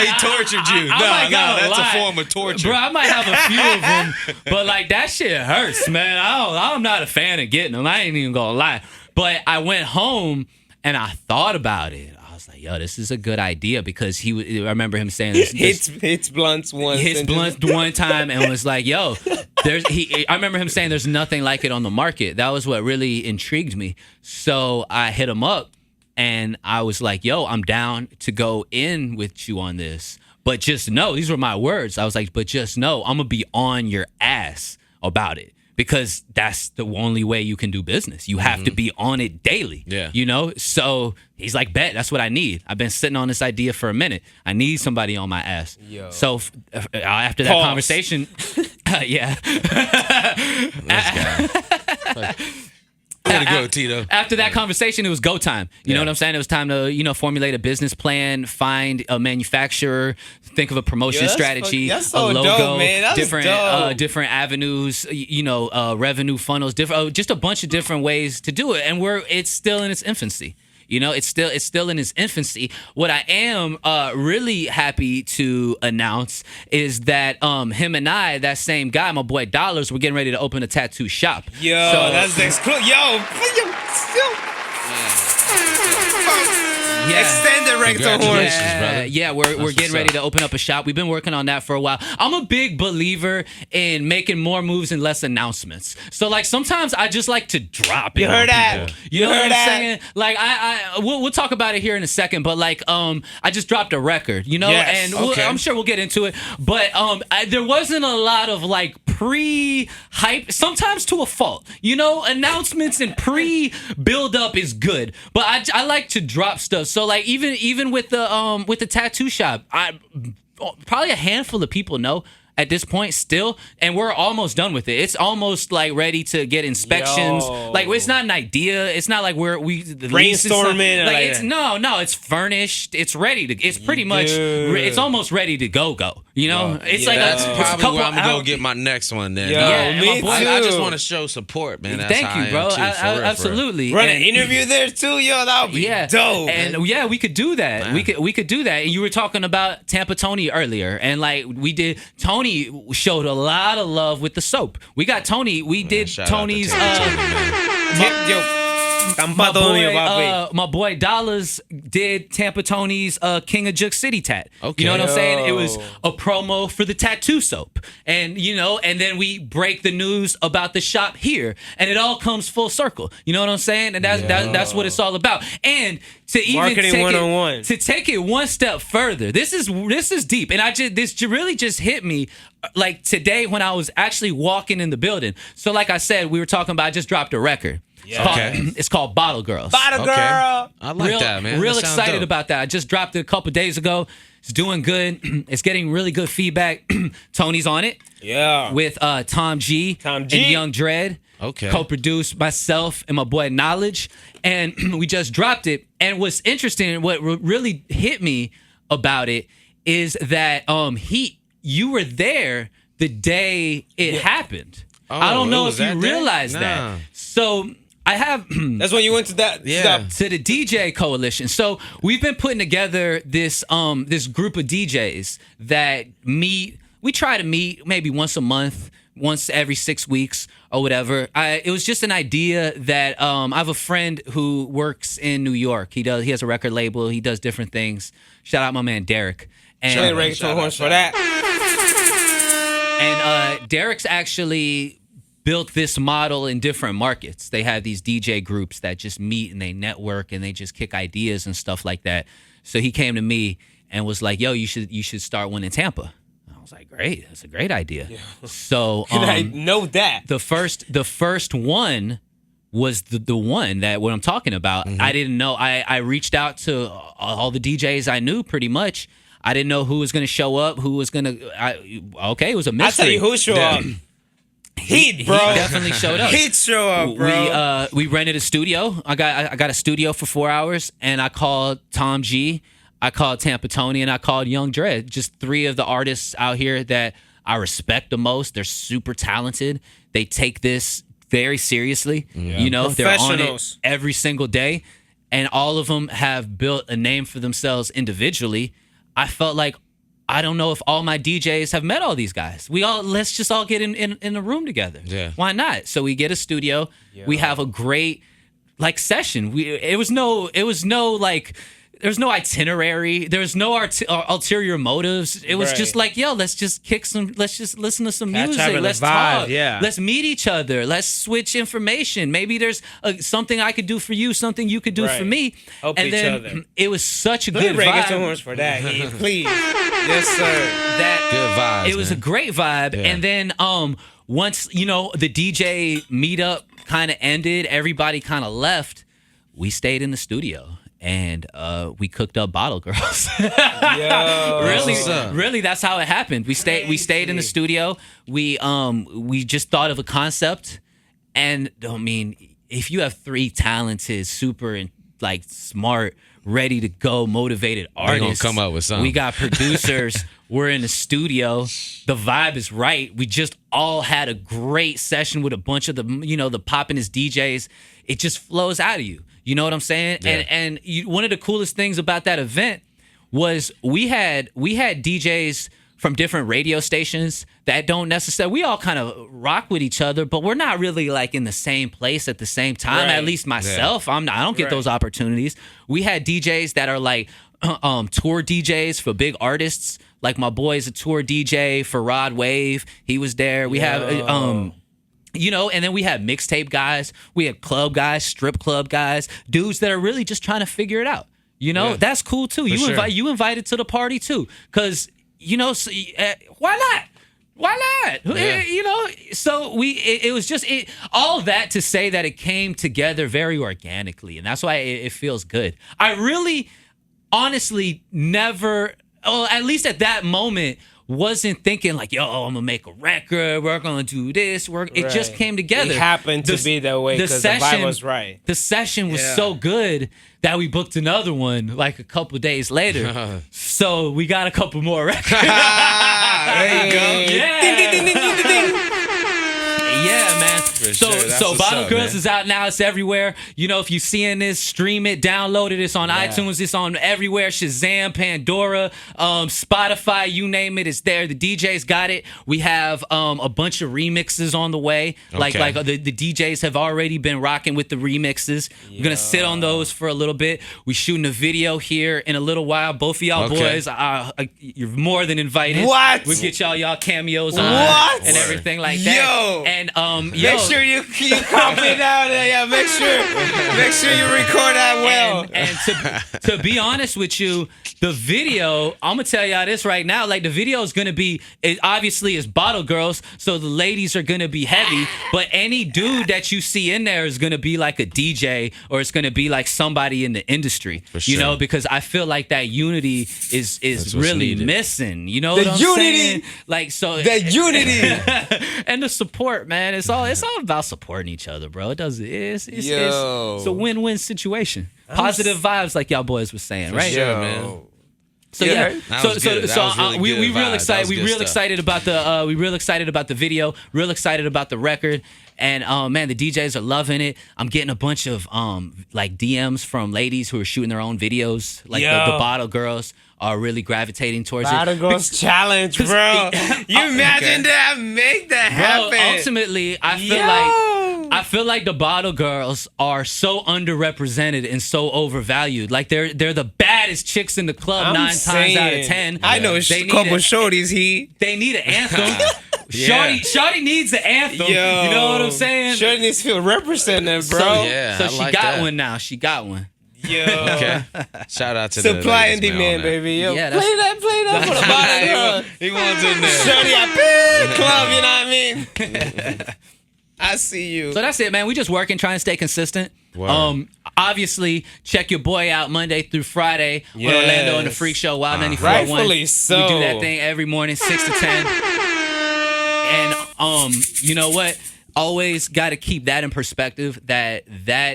He tortured you. That's a form of torture.
Bro, I might have a few of them, but, like, that shit hurts, man. I'm not a fan of getting them. I ain't even gonna lie. But I went home, and I thought about it. Like, yo, this is a good idea because I remember him saying this.
Hits blunts one.
Hits blunts one time and was like, yo, I remember him saying there's nothing like it on the market. That was what really intrigued me. So I hit him up and I was like, yo, I'm down to go in with you on this. but just know, these were my words. I was like, but just know, I'm going to be on your ass about it. Because that's the only way you can do business. You have to be on it daily.
Yeah.
You know? So he's like, bet, that's what I need. I've been sitting on this idea for a minute. I need somebody on my ass.
Yo.
So after that conversation, yeah.
Way to go, Tito.
After that conversation, it was go time. You know what I'm saying? It was time to, formulate a business plan, find a manufacturer, think of a promotion strategy,
that's so
a logo,
dope, man. That's
different
dope.
Different avenues, revenue funnels, different, just a bunch of different ways to do it. And it's still in its infancy. It's still in its infancy. What I am really happy to announce is that him and I, that same guy, my boy Dollars, we're getting ready to open a tattoo shop.
Yo, that's exclusive.
Yeah.
Extend the rectal horn.
Congratulations, brother.
Yeah, we're getting ready to open up a shop. We've been working on that for a while. I'm a big believer in making more moves and less announcements. So like sometimes I just like to drop it.
You heard that?
You know what I'm saying? Like we'll talk about it here in a second, but like I just dropped a record,
Yes.
and I'm sure we'll get into it. But there wasn't a lot of like pre-hype, sometimes to a fault. Announcements and pre-build up is good, but I like to drop stuff. So like even with the tattoo shop, probably a handful of people know at this point still, and we're almost done with it. It's almost like ready to get inspections.
Yo.
Like it's not an idea. It's not like
Brainstorming.
Like it's no, it's furnished. It's ready to. It's pretty much. It's almost ready to go. It's like
That's
it's a
probably
couple
where I'm going to go
hours.
get my next one then.
Yo,
Yeah,
me
my boy-
too.
I just want to show support, man. That's
Thank
how
you,
I
bro.
am, too, for real, for real.
Absolutely.
Run
And-
an interview there too, yo. That would be dope.
And yeah, we could do that.
Man.
We could do that. And you were talking about Tampa Tony earlier, and like we did. Tony showed a lot of love with the soap. We got Tony. We did
shout out to
Tony's. My boy Dollars did Tampa Tony's King of Juke City tat.
Okay.
You know what I'm saying? It
Yo.
was a promo for the tattoo soap. And and then we break the news about the shop here. And it all comes full circle. You know what I'm saying? And that's what it's all about. And to even
Marketing
take
101.
to take it one step further, this is deep. And this really just hit me like today when I was actually walking in the building. So like I said, we were talking about I just dropped a record.
Yeah.
It's called Bottle Girls.
Bottle girl.
I like that, man.
Real
That sounds
excited
dope.
about that. I just dropped it a couple days ago. It's doing good. It's getting really good feedback. Tony's on it
Yeah.
with Tom G
Tom G.
and Young Dread.
Okay.
Co-produced myself and my boy Knowledge. And we just dropped it. And what's interesting and what really hit me about it is that you were there the day it happened. I don't
it
know
was
if you
that day?
realized
Nah.
that. So I have
That's when you went to that.
Yeah.
to the DJ coalition. So we've been putting together this group of DJs that meet. We try to meet maybe once a month, once every 6 weeks or whatever. It was just an idea that I have a friend who works in New York. He has a record label. He does different things. Shout out my man Derek.
Shout out Reggaeton Horns for that.
And Derek's actually built this model in different markets. They have these DJ groups that just meet and they network and they just kick ideas and stuff like that. So he came to me and was like, "Yo, you should start one in Tampa." I was like, "Great, that's a great idea." Yeah. So
I know that.
the first one was the one that what I'm talking about. I didn't know. I reached out to all the DJs I knew pretty much. I didn't know who was going to show up, who was going to. It was a
I
mystery.
tell you who showed up. Heat, bro.
He definitely showed up.
Heat show up, bro.
We rented a studio. I got a studio for 4 hours, and I called Tom G, I called Tampa Tony, and I called Young Dread. Just three of the artists out here that I respect the most. They're super talented. They take this very seriously. They're on it
Professionals.
every single day, and all of them have built a name for themselves individually. I felt like I don't know if all my DJs have met all these guys. Let's just all get in a room together.
Yeah.
Why not? So we get a studio. We have a great session. It was no like There's no itinerary. There's no ulterior motives. It was just like, yo, let's just let's just listen to some music. Let's talk.
Yeah.
Let's meet each other. Let's switch information. Maybe there's something I could do for you, something you could do for me.
Help
and
each
then
other.
It was such a good
Break
vibe.
some horns for that, Heath, please. Yes, sir.
Good vibes.
It was a great vibe.
Yeah.
And then once, the DJ meetup kind of ended, everybody kind of left, we stayed in the studio. And we cooked up Bottle Girls. Really, that's how it happened. We stayed in the studio. We just thought of a concept, and I mean, if you have 3 talented, super and like smart, ready to go, motivated artists,
gonna come up with something.
We got producers. We're in the studio. The vibe is right. We just all had a great session with a bunch of the poppin'est DJs. It just flows out of you. You know what I'm saying?
Yeah.
And one of the coolest things about that event was we had DJs from different radio stations that don't necessarily, we all kind of rock with each other, but we're not really like in the same place at the same time.
Right.
At least myself, I don't get those opportunities. We had DJs that are like tour DJs for big artists. Like my boy's a tour DJ for Rod Wave. He was there. We have and then we had mixtape guys, we had club guys, strip club guys, dudes that are really just trying to figure it out. That's cool too. You invited to the party too, because why not? Why not?
Yeah.
So it was just all that to say that it came together very organically, and that's why it feels good. I really, honestly, never, at least at that moment, wasn't thinking like, yo, I'm gonna make a record, we're gonna do this. It just came together.
It happened to be that way because the vibe was right.
The session was so good that we booked another one like a couple days later. So we got a couple more records.
There you go.
Yeah.
Ding, ding, ding, ding, ding, ding, ding.
Yeah, man.
sure. That's
So
what's
Bottle
up,
Girls
man.
is out now. It's everywhere. If you're seeing this, stream it, download it. It's on iTunes. It's on everywhere. Shazam, Pandora, Spotify, you name it. It's there. The DJs got it. We have a bunch of remixes on the way. Like the DJs have already been rocking with the remixes. We're gonna sit on those for a little bit. We shooting a video here in a little while. Both of y'all boys, you're more than invited.
What?
We'll get y'all cameos on
What?
and everything like that.
Yo.
And
Make sure you copy it out. Yeah, make sure you record that well.
And to be honest with you, the video, I'm gonna tell y'all this right now. Like the video is gonna be, it obviously is Bottle Girls, so the ladies are gonna be heavy. But any dude that you see in there is gonna be like a DJ, or it's gonna be like somebody in the industry.
For sure.
Because I feel like that unity is
what's
really
needed.
missing. You know
The
what I'm
unity.
saying? Like so.
The unity.
And the support, man. It's all about supporting each other, bro. It's a win-win situation. Positive vibes, like y'all boys were saying, right?
Sure, man.
So yeah,
That was good. That was really
we
good
real
vibe. That
excited.
was
We
good
real
stuff.
excited about the video. Real excited about the record. And man, the DJs are loving it. I'm getting a bunch of like DMs from ladies who are shooting their own videos. Like the Bottle Girls are really gravitating towards
Bottle
it.
Girls challenge, bro. You imagine that? Make that
Bro,
happen.
ultimately, I feel like the Bottle Girls are so underrepresented and so overvalued. Like they're the baddest chicks in the club 9 times out of 10.
I know a couple shorties.
They need an anthem. Shorty needs an anthem.
Yo,
you know what I'm saying?
Shorty needs to feel represented, bro.
I
She
like
got
that.
one now. She got one.
Yo.
Okay. Shout out to
Supply
the
and
ladies, man,
demand,
on that.
baby. Yo,
Yeah,
play that for the Bottle Girls.
He wants in there.
Shorty at club, you know what I mean? I see you.
So that's it, man. We just working, trying to stay consistent.
Word.
Obviously, check your boy out Monday through Friday with Orlando and the Freak Show, Wild 94.1.
Rightfully so.
We do that thing every morning, 6 to 10. And you know what? Always got to keep that in perspective. That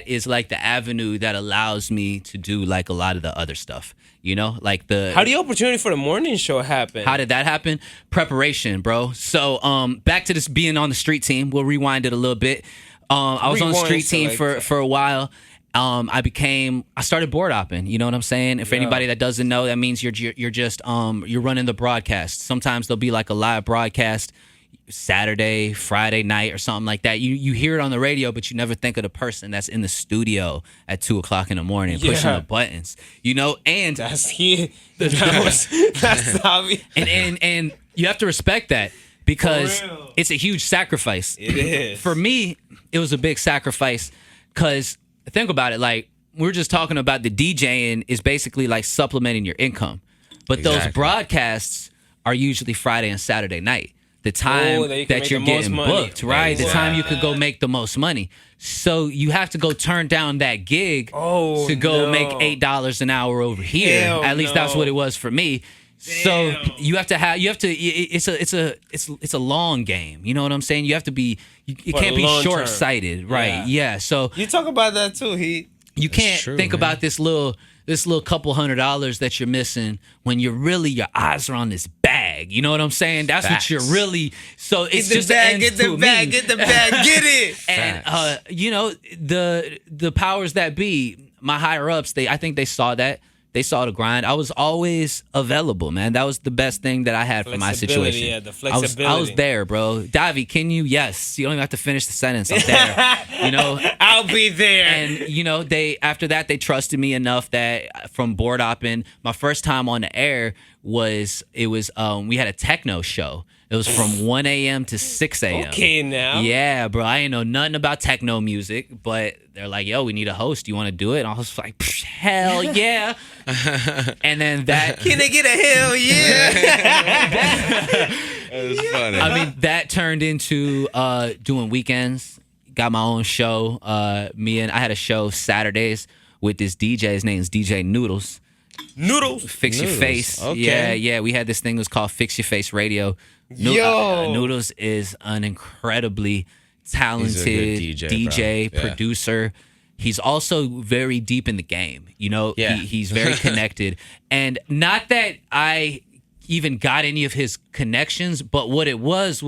is like the avenue that allows me to do like a lot of the other stuff. You know, like
How did the opportunity for the morning show happen?
How did that happen? Preparation, bro. So back to this being on the street team. We'll rewind it a little bit. I was on the street team for a while. I started board hopping. You know what I'm saying? If anybody that doesn't know, that means you're just you're running the broadcast. Sometimes there'll be like a live broadcast Saturday, Friday night or something like that. You hear it on the radio, but you never think of the person that's in the studio at 2:00 in the morning pushing the buttons, and
That's he. That's Davi.
and you have to respect that because
For real.
it's a huge sacrifice.
It is.
For me, it was a big sacrifice because think about it, like we're just talking about the DJing is basically like supplementing your income. But those
Exactly.
broadcasts are usually Friday and Saturday night. The time
that you can
that
make
you're
the most
getting
money.
booked, right? The time you could go make the most money. So you have to go turn down that gig to go
no.
make $8 an hour over here.
Hell
At least that's
no.
what it was for me. So you have to it's a long game. You know what I'm saying? You have to be you
For
can't
the
be
long term.
short-sighted, right? Yeah. So
You talk about that too, he.
you can't
true,
think
man.
about this little couple $100 that you're missing when your eyes are on this bag. You know what I'm saying? That's
Facts.
what you're really. So it's
Get the
just
bag,
ends
get the
to
bag,
me.
get the bag, get it.
And the powers that be, my higher ups, I think they saw that. They saw the grind. I was always available, man. That was the best thing that I had for my
Flexibility,
situation.
yeah, the
I was
flexibility.
there, bro. Davy, can you? Yes. You don't even have to finish the sentence. I'm there.
I'll be there.
And they after that they trusted me enough that from board opping, my first time on the air was we had a techno show. It was from 1 a.m. to 6 a.m.
Okay, now.
Yeah, bro. I ain't know nothing about techno music, but they're like, yo, we need a host. You want to do it? And I was like, hell yeah. And then that.
Can they get a hell yeah?
It was funny.
I mean, that turned into doing weekends. Got my own show. I had a show Saturdays with this DJ. His name's DJ Noodles.
Noodles.
Fix Your
Noodles.
Face.
Okay.
Yeah. We had this thing. It was called Fix Your Face Radio.
Yo.
Noodles is an incredibly talented
He's a good DJ, bro. Yeah.
producer. He's also very deep in the game.
Yeah.
He's very connected. And not that I even got any of his connections, but what it was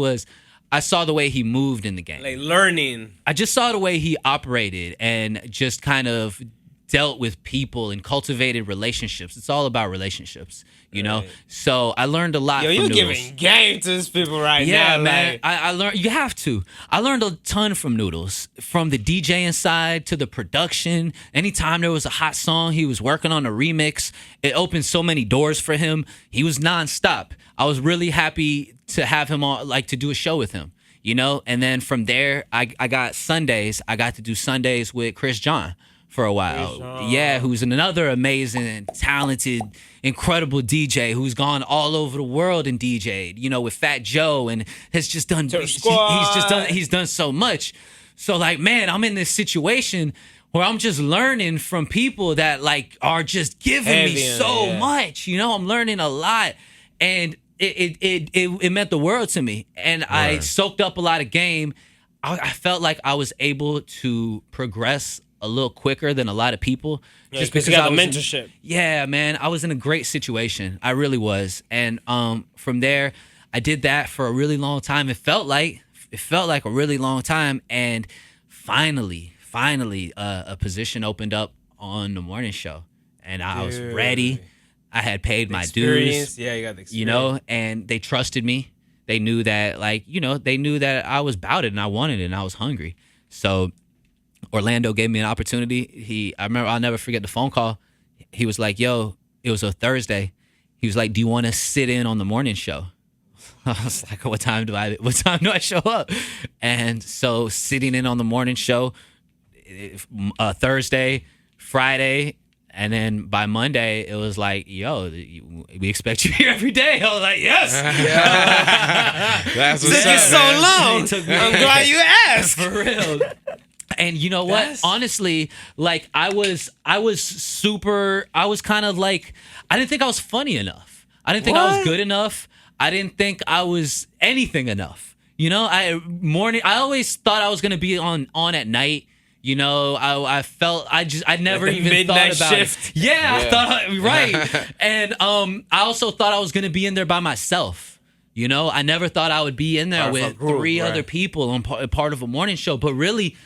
I saw the way he moved in the game.
Like learning.
I just saw the way he operated and just kind of dealt with people and cultivated relationships. It's all about relationships, know? So I learned a lot
Yo,
from
you
Noodles.
giving game to these people right
Yeah,
now.
man.
Like,
I learned. You have to. I learned a ton from Noodles, from the DJing side to the production. Anytime there was a hot song, he was working on a remix. It opened so many doors for him. He was nonstop. I was really happy to have him on, like to do a show with him, And then from there, I got Sundays. I got to do Sundays with Chris John for a while. Yeah, who's another amazing, talented, incredible DJ who's gone all over the world and DJ'd, with Fat Joe, and has just done he's done so much. So like, man, I'm in this situation where I'm just learning from people that like are just giving me so much. I'm learning a lot, and it meant the world to me. And I soaked up a lot of game. I felt like I was able to progress a little quicker than a lot of people.
just because you got the mentorship.
Yeah, man. I was in a great situation. I really was. And from there, I did that for a really long time. It felt like a really long time. And finally, a position opened up on the morning show. And I was ready. I had paid my dues.
Yeah, you got the experience.
And they trusted me. They knew that, they knew that I was about it and I wanted it and I was hungry. So Orlando gave me an opportunity. I remember, I'll never forget the phone call. He was like, yo, it was a Thursday. He was like, do you want to sit in on the morning show? I was like, what time do I show up? And so sitting in on the morning show, Thursday, Friday, and then by Monday, it was like, yo, we expect you here every day. I was like, yes.
That's
Took
what's
you
up,
so
man.
long. I'm glad you asked.
For real. And you know what? Honestly, like I was kind of like, I didn't think I was funny enough. I didn't think I was good enough. I didn't think I was anything enough. I always thought I was going to be on at night. I felt I never
Like the
even thought
midnight
about
shift.
it. Yeah, I thought right. And I also thought I was going to be in there by myself. I never thought I would be in there
Part of
with
a group,
three
right.
other people on part of a morning show. But really,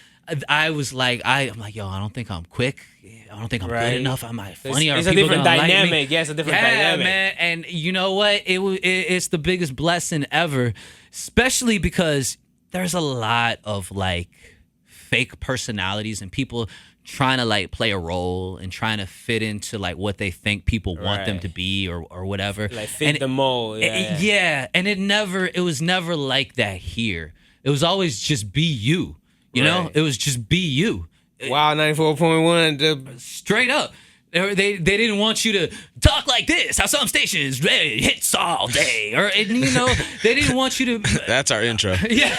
I was like, I'm like, yo, I don't think I'm quick. I don't think I'm good enough. Am I funny?
It's a different dynamic. Yeah, it's a different dynamic.
Man. And you know what? It's the biggest blessing ever, especially because there's a lot of like fake personalities and people trying to like play a role and trying to fit into like what they think people want them to be or whatever.
Like fit the mold.
Yeah. And it was never like that here. It was always just be you. You know? It was just be you.
Wow, 94.1.
Straight up. They didn't want you to talk like this. How some stations hits all day, or you know they didn't want you to.
That's our intro.
Yeah.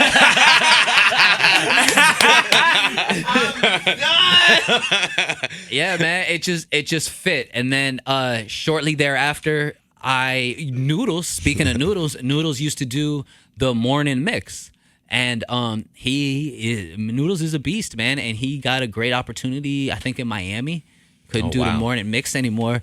Yeah, man. It just fit, and then shortly thereafter, Speaking of Noodles used to do the morning mix. And Noodles is a beast, man, and he got a great opportunity, I think, in Miami. Couldn't do the morning mix anymore.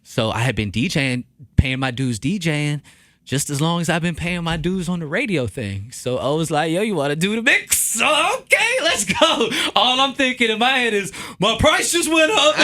So I had been DJing, paying my dues DJing, just as long as I've been paying my dues on the radio thing. So I was like, yo, you want to do the mix? So, okay, let's go. All I'm thinking in my head is, my price just went up.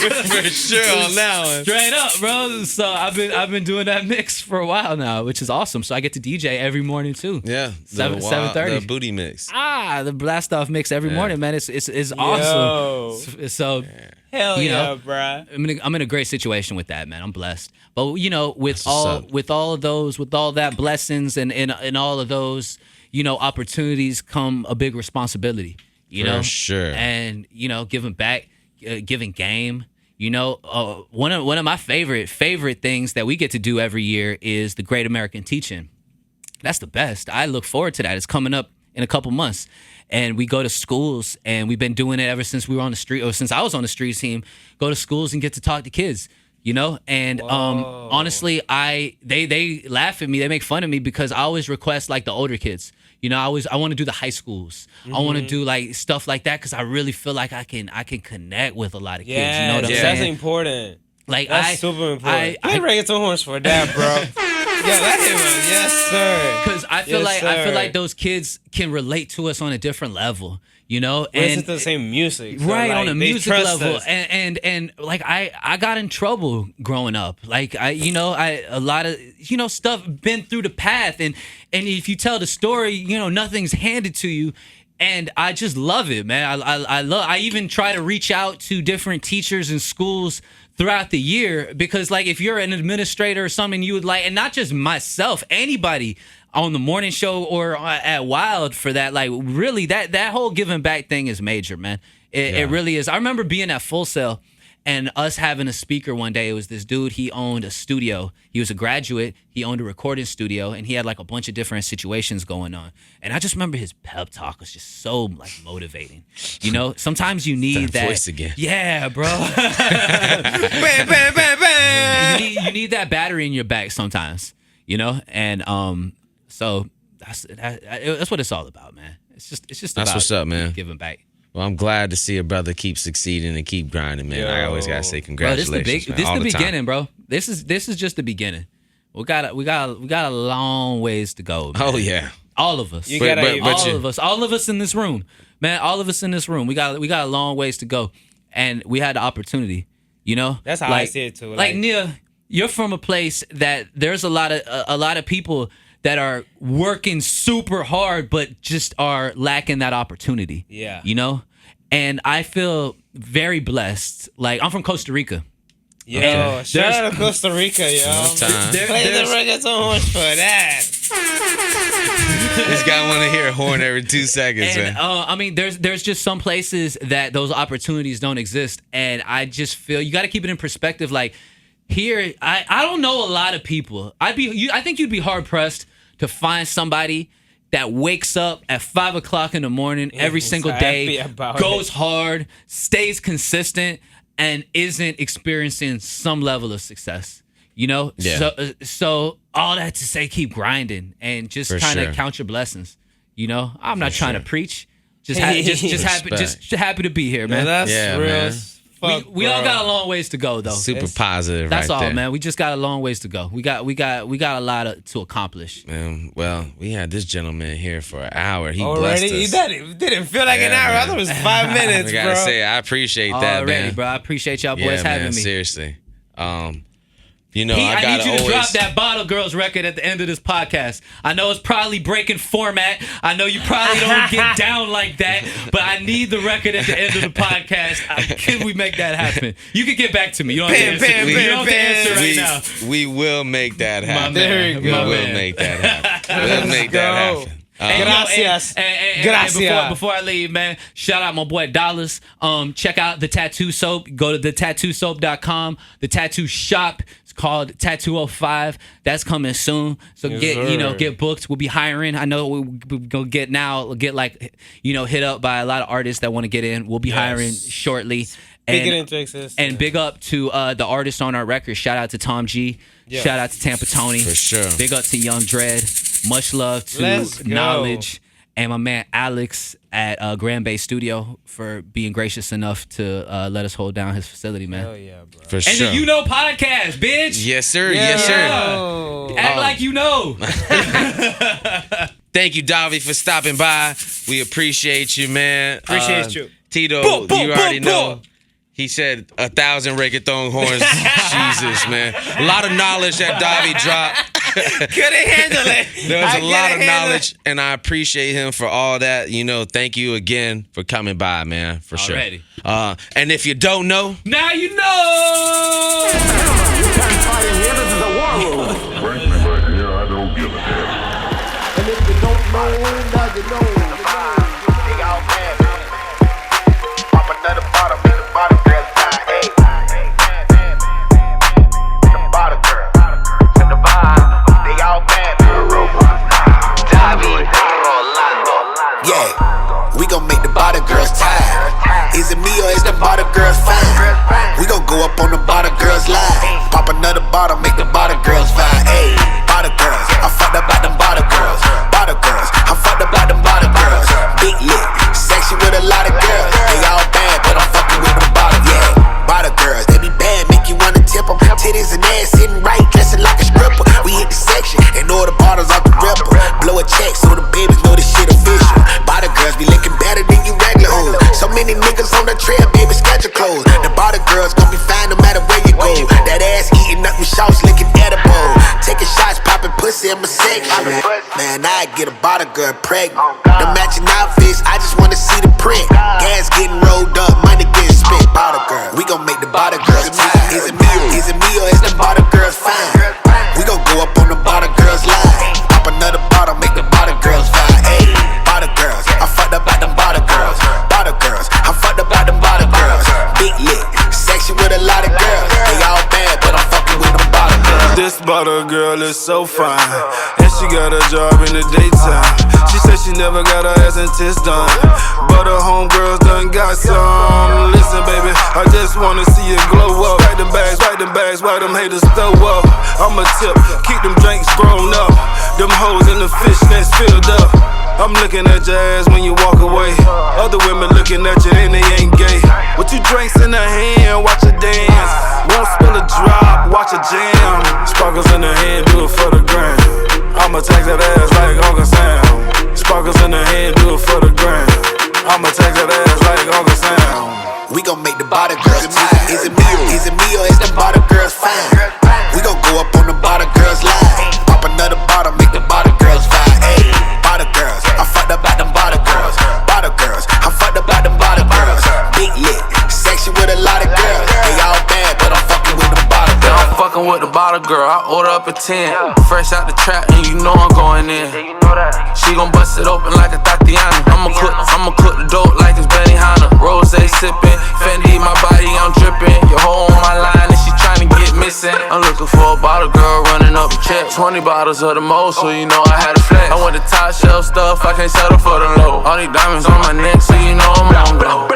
For sure on that one.
Straight up, bro. So I've been doing that mix for a while now, which is awesome. So I get to DJ every morning too.
Yeah,
7:30.
The booty mix.
The blast off mix every morning, man. It's awesome. So
hell
you
yeah,
know,
bruh.
I'm in a great situation with that, man. I'm blessed. But you know, with all that blessings and all of those, you know, opportunities come a big responsibility. You know,
for sure.
And you know, giving back, giving game. You know, one of my favorite things that we get to do every year is the Great American Teach-In. That's the best. I look forward to that. It's coming up in a couple months, and we go to schools, and we've been doing it ever since we were on the street, or since I was on the street team. Go to schools and get to talk to kids. You know, and honestly, they laugh at me, they make fun of me because I always request like the older kids. You know, I want to do the high schools. I want to do like stuff like that because I really feel like I can connect with a lot of kids. You know what I'm saying?
That's important.
Like
that's super important. I reggaeton horns for that, bro. Yeah, that's it, yes, sir.
Because I feel like those kids can relate to us on a different level. You know, and
listen to the same music, so
right,
like,
on a music level,
us.
and like I got in trouble growing up. Like a lot of stuff been through the path, and if you tell the story, nothing's handed to you, and I just love it, man. I even try to reach out to different teachers and schools throughout the year because like if you're an administrator or something, you would like, and not just myself, anybody on the morning show or at WiLD for that, like really that whole giving back thing is major, man. It really is. I remember being at Full Sail and us having a speaker one day. It was this dude, he owned a studio. He was a graduate. He owned a recording studio and he had like a bunch of different situations going on. And I just remember his pep talk was just so like motivating. You know, sometimes you need that
voice again.
Yeah, bro.
Bam, bam, bam, bam.
You need that battery in your back sometimes, and so that's what it's all about, man. It's just
that's
about
what's up, man.
Giving back.
Well, I'm glad to see a brother keep succeeding and keep grinding, man. I always gotta say congratulations.
Bro, this
man,
is
all
the beginning,
time.
bro. This is just the beginning. We got a long ways to go, man.
Oh yeah,
all of us. All of us in this room, man. All of us in this room. We got a long ways to go, and we had the opportunity.
That's how I see it too.
Like Nia, you're from a place that there's a lot of people that are working super hard, but just are lacking that opportunity.
Yeah.
And I feel very blessed. Like, I'm from Costa Rica.
Yo, shout out to Costa Rica, yo. Play the reggaeton horns for that.
This guy want to hear a horn every 2 seconds,
and,
man.
I mean, there's just some places that those opportunities don't exist. And I just feel you got to keep it in perspective. Like, here, I don't know a lot of people. I think you'd be hard pressed to find somebody that wakes up at 5 o'clock in the morning every single day, goes hard, stays consistent, and isn't experiencing some level of success.
Yeah.
So all that to say, keep grinding and just kind of count your blessings. I'm not trying to preach. Just happy to be here, man.
That's real.
Man.
We all got a long ways to go, though.
Super positive.
That's
right
all,
there.
man. We just got a long ways to go. We got a lot to accomplish.
Man, well, we had this gentleman here for an hour. He
Already?
blessed us.
It didn't feel like an hour.
man.
I thought it was 5 minutes,
I gotta
bro.
say, I appreciate that,
Already,
man.
bro. I appreciate y'all boys
Yeah,
having
man,
me.
seriously. You know,
I
I gotta
need you to drop
always.
that Bottle Girls record at the end of this podcast. I know it's probably breaking format. I know you probably don't get down like that, but I need the record at the end of the podcast. Can we make that happen? You can get back to me. You don't have to answer, you don't have to answer right now.
We will make that happen.
There you
We
go.
will make that happen. We'll make that
go.
happen.
Gracias.
And before I leave, man, shout out my boy Dollars. Check out the Tattoo Soap. Go to thetattoosoap.com. The tattoo shop. It's called Tattoo 05. That's coming soon. So get booked. We'll be hiring. I know we're gonna get hit up by a lot of artists that want to get in. We'll be hiring shortly. And big up to the artists on our record. Shout out to Tom G. Yeah. Shout out to Tampa Tony.
For sure.
Big up to Young Dread. Much love to Knowledge and my man Alex at Grand Bay Studio for being gracious enough to let us hold down his facility, man.
Hell yeah, bro.
For
And
sure.
the You-Know podcast, bitch.
Yes, sir. Yes, sir.
Act like you know.
Thank you, Davy, for stopping by. We appreciate you, man.
Appreciate you.
Tito, you already know. He said 1,000 reggaeton horns. Jesus, man. A lot of knowledge that Davy dropped.
Couldn't handle it.
There was a lot of knowledge, and I appreciate him for all that. You know, thank you again for coming by, man, for
Already.
sure. And if you don't know,
Now you know.
You can't fight in here. This is a war room.
Frankly, my dear, I don't give a damn.
And if you don't know, now you know.
They all bad. Pop another bottle, make the bottle girls die. Hey. The bottle girl. To the vibe. They all bad. Davy Rolando.
Yeah, we gon' make the bottle girls tired. Is it me or is the bottle girls fine? We gon' go up on the bottle girls live. Pop another bottle, make the bottle girls vibe. Ayy, bottle girls, I fucked up about them bottle girls. Bottle girls, I fucked up about them bottle girls. Big lit, sexy with a lot of girls. They all bad, but I'm fucking with them bottle. Yeah, bottle girls, they be bad, make you wanna tip them. Titties and ass sitting right, dressing like a stripper. We hit the section and all the bottles off the ripper. Blow a check so the babies know this shit official. Bottle girls be looking better than you regular hoes. So many niggas on the trail, baby, schedule clothes. The bottle girls gon' be fine no matter where you go. That ass eating up with shouts looking edible. Taking shots, popping pussy in my section. Man, I get a bottle girl pregnant. The matching outfits, I just wanna see the print. Gas getting rolled up, money getting spent. Bottle girl, we gon' make the bottle girls tired. Is it me or is the bottle girls fine? We gon' go up on the bottle girls live. Pop another bottle, make the bottle girls vibe. Ayy, bottle girls, I fucked up about them bottle girls. Bottle girls, I fucked up about them bottle girls. Big lit, sexy with a lot of girls. They all bad, but I'm fucking with them bottle girls.
This bottle girl is so fine, and she got a job in the daytime. She said she never got her ass and tits done, but her homegirls done got some. Listen, baby, I just wanna see you glow up. Stack them bags, while them haters throw up. I'm a tip, keep them drinks grown up. Them hoes in the fishnets filled up. I'm looking at your ass when you walk away. Other women looking at you and they ain't gay. With 2 drinks in her hand, watch her dance. Won't spill a drop, watch her jam. Sparkles in her hand, do it for the gram. I'ma take that ass like Uncle Sam. Sparkles in her hand, do it for the gram. I'ma take that ass like Uncle Sam.
We gon' make the bottle girls tired. Is it me or is the bottle girls fine? We gon' go up on the bottle girls live. Pop another bottle, make the bottle girls vibe. Ayy, bottle girls, I fucked up about them bottle girls. Bottle girls, I fucked up about them bottle girls. Big lit, sexy with a lot of girls. They all bad, but I'm fucking with them bottle girls.
I'm fucking with the bottle girl, I order up a 10. Fresh out the trap and you know I'm going in. She gon' bust it open like a Tatiana. I'ma cook the dope like it's Benihana. Rose sippin', Fendi my body, I'm drippin'. Your hoe on my line and she tryna get missing. I'm looking for a bottle girl running up a check. 20 bottles of the most, so you know I had a flex. I want the top shelf stuff, I can't settle for the low. All these diamonds on my neck, so you know I'm on go.